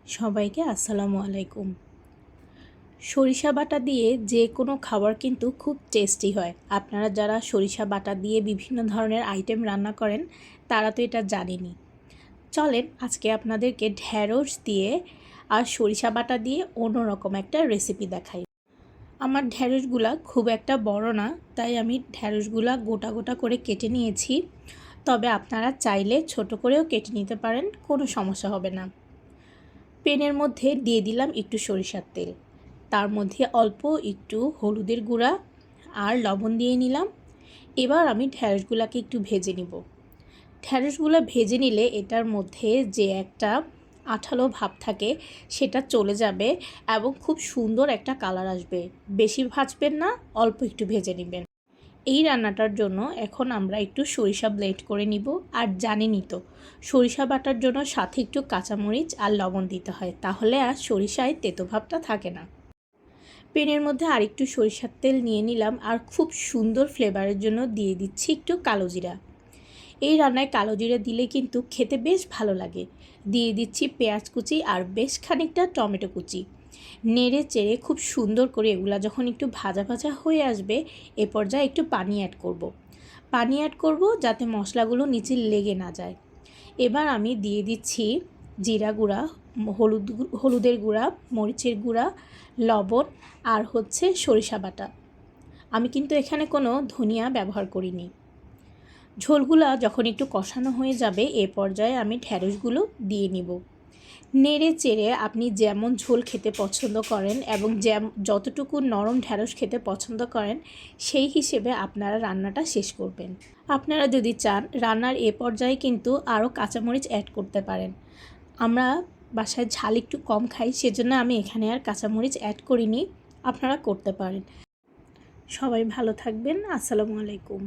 সবাইকে আসসালামু আলাইকুম। সরিষা বাটা দিয়ে যে কোনো খাবার কিন্তু খুব টেস্টি হয়। আপনারা যারা সরিষা বাটা দিয়ে বিভিন্ন ধরনের আইটেম রান্না করেন তারা তো এটা জানেনই। চলেন আজকে আপনাদেরকে ঢ্যাঁড়স দিয়ে আর সরিষা বাটা দিয়ে অন্যরকম একটা রেসিপি দেখাই। আমার ঢ্যাঁড়সগুলা খুব একটা বড় না, তাই আমি ঢ্যাঁড়সগুলা গোটা গোটা করে কেটে নিয়েছি। তবে আপনারা চাইলে ছোট করেও কেটে নিতে পারেন, কোনো সমস্যা হবে না। প্যানের মধ্যে দিয়ে দিলাম একটু সরিষার তেল, তার মধ্যে অল্প একটু হলুদের গুঁড়া আর লবণ দিয়ে নিলাম। এবার আমি ঢ্যাঁড়সগুলোকে একটু ভেজে নিব। ঢ্যাঁড়সগুলো ভেজে নিলে এটার মধ্যে যে একটা আঠালো ভাব থাকে সেটা চলে যাবে এবং খুব সুন্দর একটা কালার আসবে। বেশি ভাজবেন না, অল্প একটু ভেজে নেবেন। এই রান্নাটার জন্য এখন আমরা একটু সরিষা ব্লেন্ড করে নিব। আর জানেনই তো, সরিষা বাটার জন্য সাথে একটু কাঁচামরিচ আর লবণ দিতে হয়, তাহলে আর সরিষায় তেতো ভাবটা থাকে না। প্যানের মধ্যে আরেকটু সরিষার তেল নিয়ে নিলাম আর খুব সুন্দর ফ্লেভারের জন্য দিয়ে দিচ্ছি একটু কালো জিরা। এই রান্নায় কালো জিরা দিলে কিন্তু খেতে বেশ ভালো লাগে। দিয়ে দিচ্ছি পেঁয়াজ কুচি আর বেশ খানিকটা টমেটো কুচি। নেড়ে চেড়ে খুব সুন্দর করে এগুলা যখন একটু ভাজা ভাজা হয়ে আসবে, এ পর্যায়ে একটু পানি অ্যাড করব। পানি অ্যাড করব যাতে মশলাগুলো নিচে লেগে না যায়। এবার আমি দিয়ে দিচ্ছি জিরা গুঁড়া, হলুদের গুঁড়া, মরিচের গুঁড়া, লবণ আর সরিষা বাটা। আমি কিন্তু এখানে কোনো ধনিয়া ব্যবহার করিনি। ঝোলগুলা যখন একটু কষানো হয়ে যাবে, এ পর্যায়ে আমি ঢ্যাঁড়সগুলো দিয়ে নিব। নেড়ে চেড়ে আপনি যেমন ঝোল খেতে পছন্দ করেন এবং যতটুকু নরম ঢ্যাঁড়স খেতে পছন্দ করেন সেই হিসেবে আপনারা রান্নাটা শেষ করবেন। আপনারা যদি চান রান্নার এ পর্যায়ে কিন্তু আরও কাঁচামরিচ অ্যাড করতে পারেন। আমরা বাসায় ঝাল একটু কম খাই, সেজন্য আমি এখানে আর কাঁচামরিচ অ্যাড করিনি। আপনারা করতে পারেন। সবাই ভালো থাকবেন। আসসালামু আলাইকুম।